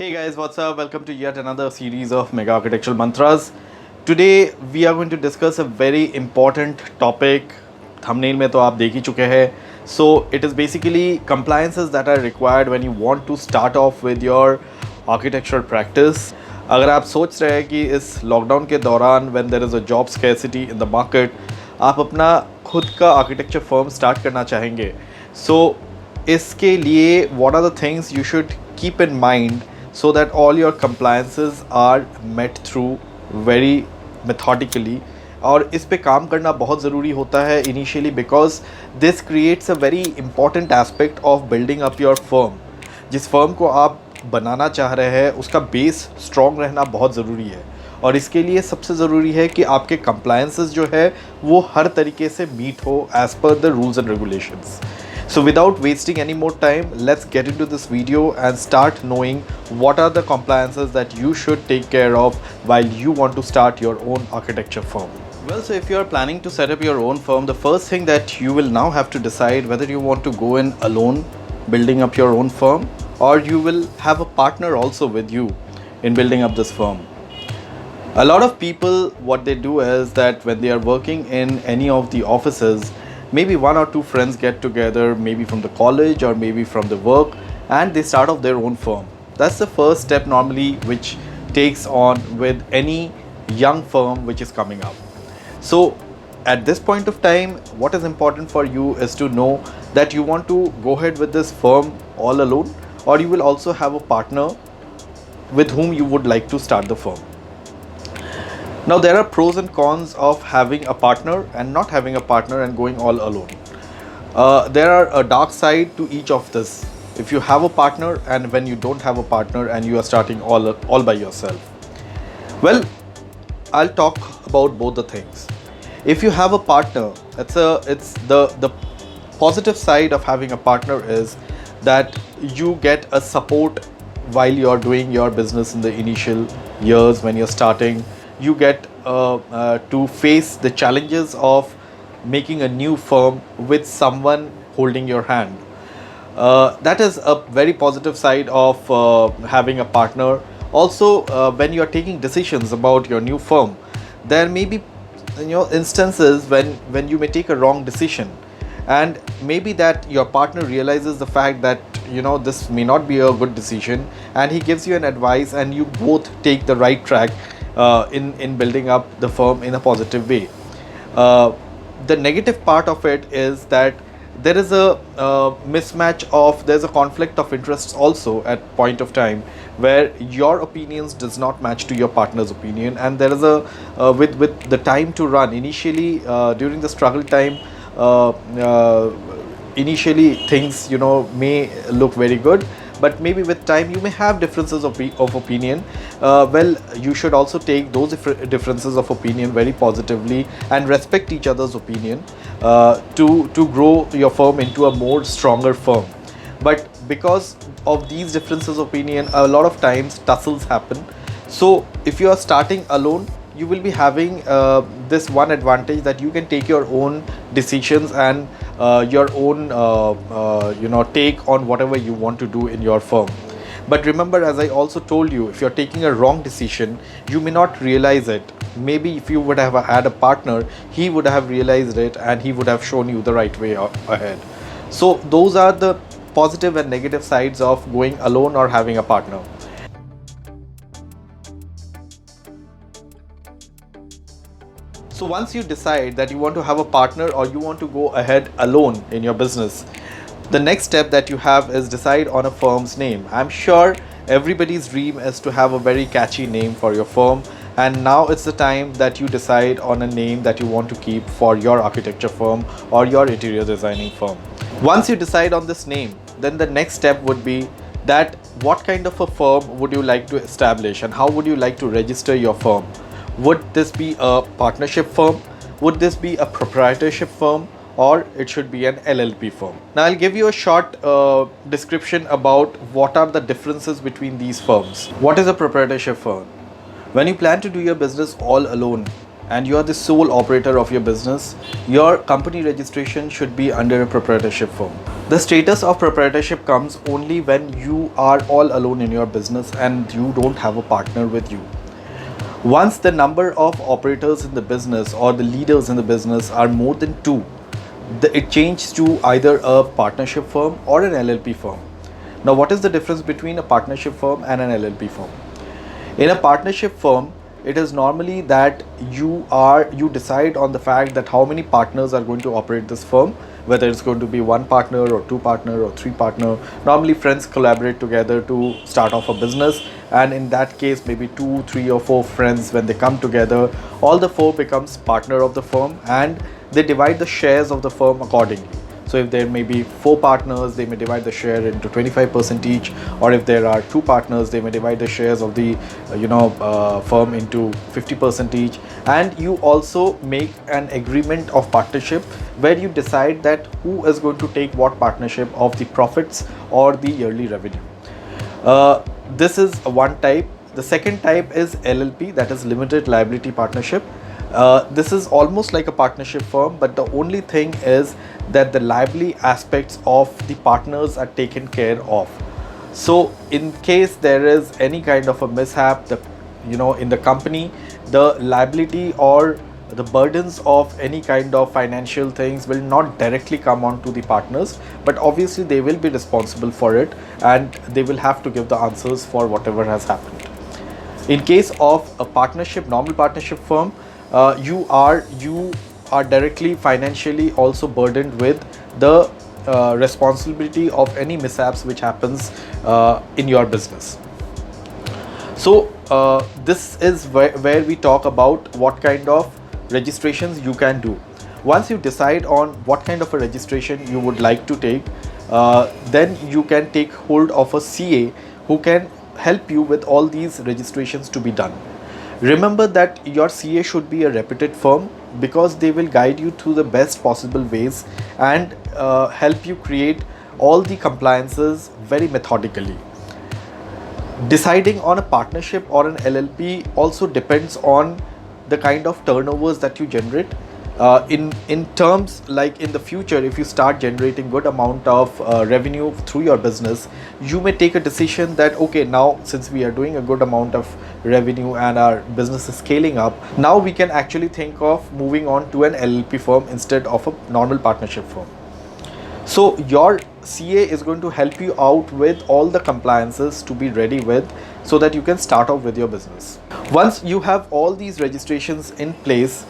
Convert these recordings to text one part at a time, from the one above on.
Hey guys, what's up? Welcome to yet another series of Mega Architectural Mantras. Today we are going to discuss a very important topic. Thumbnail में तो आप देख ही चुके हैं. So it is basically compliances that are required when you want to start off with your architectural practice. अगर आप सोच रहे हैं कि इस लॉकडाउन के दौरान when there is a job scarcity in the market, आप अपना खुद का architecture firm start करना चाहेंगे. So इसके लिए what are the things you should keep in mind so that all your compliances are met through very methodically. और इस पे काम करना बहुत ज़रूरी होता है initially because this creates a very important aspect of building up your firm. जिस firm को आप बनाना चाह रहे हैं उसका बेस स्ट्रॉन्ग रहना बहुत ज़रूरी है और इसके लिए सबसे ज़रूरी है कि आपके compliances जो है वो हर तरीके से मीट हो as per the rules and regulations. So without wasting any more time, let's get into this video and start knowing what are the compliances that you should take care of while you want to start your own architecture firm. Well, so if you are planning to set up your own firm, the first thing that you will now have to decide whether you want to go in alone building up your own firm or you will have a partner also with you in building up this firm. A lot of people, what they do is that when they are working in any of the offices, maybe one or two friends get together, maybe from the college or maybe from the work, and they start off their own firm. That's the first step normally which takes on with any young firm which is coming up. So at this point of time, what is important for you is to know that you want to go ahead with this firm all alone or you will also have a partner with whom you would like to start the firm. Now there are pros and cons of having a partner and not having a partner and going all alone. There are a dark side to each of this. If you have a partner and when you don't have a partner and you are starting all by yourself. Well, I'll talk about both the things. If you have a partner, it's the positive side of having a partner is that you get a support while you're doing your business in the initial years when you're starting. You get to face the challenges of making a new firm with someone holding your hand. That is a very positive side of having a partner. Also, when you are taking decisions about your new firm, there may be instances when you may take a wrong decision, and maybe that your partner realizes the fact that this may not be a good decision, and he gives you an advice, and you both take the right track in building up the firm in a positive way. The negative part of it is that there is a mismatch of there's a conflict of interests also at point of time where your opinions does not match to your partner's opinion, and there is a with the time to run initially during the struggle time, initially things may look very good, but maybe with time you may have differences of opinion. Well, you should also take those differences of opinion very positively and respect each other's opinion to grow your firm into a more stronger firm. But because of these differences of opinion, a lot of times tussles happen. So if you are starting alone, you will be having this one advantage that you can take your own decisions and your own take on whatever you want to do in your firm. But remember, as I also told you, if you're taking a wrong decision, you may not realize it. Maybe if you would have had a partner, he would have realized it and he would have shown you the right way ahead. So those are the positive and negative sides of going alone or having a partner. So once you decide that you want to have a partner or you want to go ahead alone in your business, the next step that you have is decide on a firm's name. I'm sure everybody's dream is to have a very catchy name for your firm, and now it's the time that you decide on a name that you want to keep for your architecture firm or your interior designing firm. Once you decide on this name, then the next step would be that what kind of a firm would you like to establish and how would you like to register your firm? Would this be a partnership firm? Would this be a proprietorship firm? Or it should be an LLP firm. Now I'll give you a short description about what are the differences between these firms. What is a proprietorship firm? When you plan to do your business all alone and you are the sole operator of your business, your company registration should be under a proprietorship firm. The status of proprietorship comes only when you are all alone in your business and you don't have a partner with you. Once the number of operators in the business or the leaders in the business are more than two, it changes to either a partnership firm or an LLP firm. Now, what is the difference between a partnership firm and an LLP firm? In a partnership firm, it is normally that you decide on the fact that how many partners are going to operate this firm, whether it's going to be one partner or two partner or three partner. Normally friends collaborate together to start off a business, and in that case maybe 2, 3 or 4 friends, when they come together, all the 4 becomes partner of the firm and they divide the shares of the firm accordingly. So if there may be 4 partners, they may divide the share into 25% each, or if there are 2 partners, they may divide the shares of the firm into 50% each. And you also make an agreement of partnership where you decide that who is going to take what partnership of the profits or the yearly revenue. This is one type. The second type is LLP, that is limited liability partnership. This is almost like a partnership firm, but the only thing is that the liability aspects of the partners are taken care of. So in case there is any kind of a mishap, in the company, the liability or the burdens of any kind of financial things will not directly come on to the partners, but obviously they will be responsible for it and they will have to give the answers for whatever has happened. In case of a partnership, normal partnership firm, you are directly financially also burdened with the responsibility of any mishaps which happens in your business. So this is where we talk about what kind of registrations you can do. Once you decide on what kind of a registration you would like to take, then you can take hold of a CA who can help you with all these registrations to be done. Remember that your CA should be a reputed firm, because they will guide you through the best possible ways and help you create all the compliances very methodically. Deciding on a partnership or an LLP also depends on the kind of turnovers that you generate. In terms like in the future, if you start generating good amount of revenue through your business, you may take a decision that okay, now since we are doing a good amount of revenue and our business is scaling up, now we can actually think of moving on to an LLP firm instead of a normal partnership firm. So your CA is going to help you out with all the compliances to be ready with, so that you can start off with your business. Once you have all these registrations in place,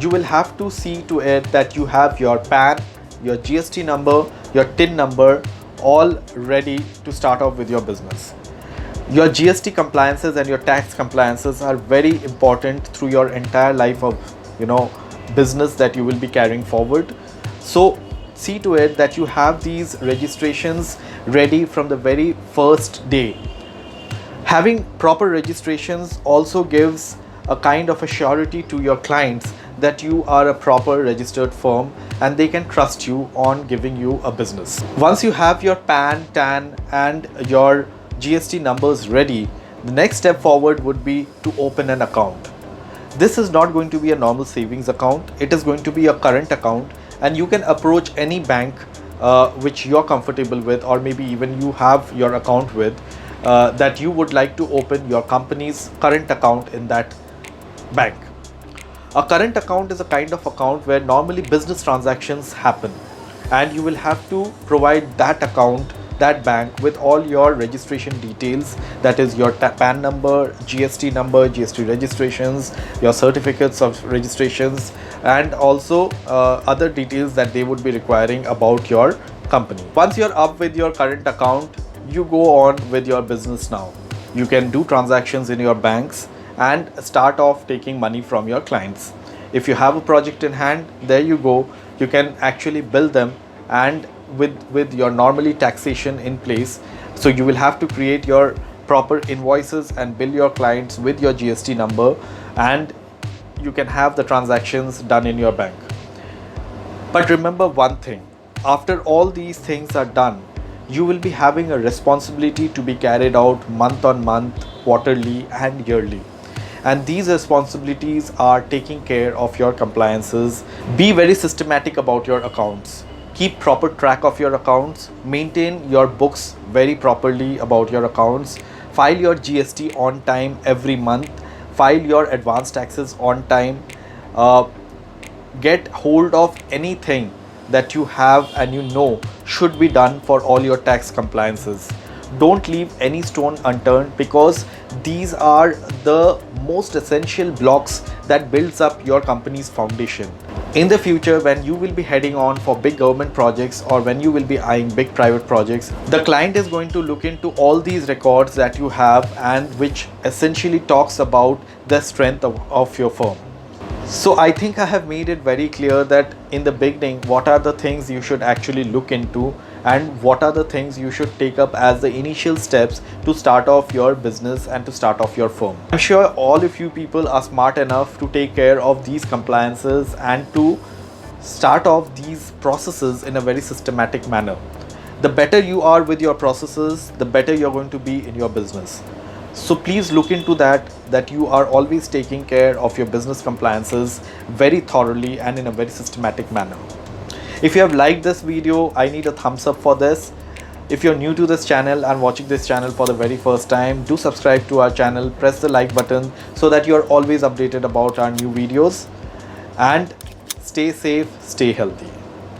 you will have to see to it that you have your PAN, your GST number, your TIN number all ready to start off with your business. Your GST compliances and your tax compliances are very important through your entire life of business that you will be carrying forward. So see to it that you have these registrations ready from the very first day. Having proper registrations also gives a kind of a surety to your clients that you are a proper registered firm and they can trust you on giving you a business. Once you have your PAN, TAN and your GST numbers ready, the next step forward would be to open an account. This is not going to be a normal savings account. It is going to be a current account, and you can approach any bank which you're comfortable with, or maybe even you have your account with, that you would like to open your company's current account in that bank. A current account is a kind of account where normally business transactions happen, and you will have to provide that account, that bank, with all your registration details, that is your PAN number, GST number, GST registrations, your certificates of registrations, and also other details that they would be requiring about your company. Once you're up with your current account, you go on with your business now. You can do transactions in your banks and start off taking money from your clients. If you have a project in hand, there you go, you can actually bill them, and with your normally taxation in place, so you will have to create your proper invoices and bill your clients with your GST number, and you can have the transactions done in your bank. But remember one thing, after all these things are done, you will be having a responsibility to be carried out month on month, quarterly and yearly. and these responsibilities are taking care of your compliances. Be very systematic about your accounts. Keep proper track of your accounts. Maintain your books very properly about your accounts. File your GST on time every month. File your advance taxes on time. Get hold of anything that you have and you know should be done for all your tax compliances. Don't leave any stone unturned, because these are the most essential blocks that builds up your company's foundation. In the future, when you will be heading on for big government projects or when you will be eyeing big private projects, the client is going to look into all these records that you have, and which essentially talks about the strength of your firm. So I think I have made it very clear that in the beginning, what are the things you should actually look into and what are the things you should take up as the initial steps to start off your business and to start off your firm. I'm sure all of you people are smart enough to take care of these compliances and to start off these processes in a very systematic manner. The better you are with your processes, the better you're going to be in your business. So please look into that you are always taking care of your business compliances very thoroughly and in a very systematic manner. If you have liked this video, I need a thumbs up for this. If you're new to this channel and watching this channel for the very first time, do subscribe to our channel, press the like button so that you're always updated about our new videos, and stay safe, stay healthy.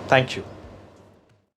Thank you.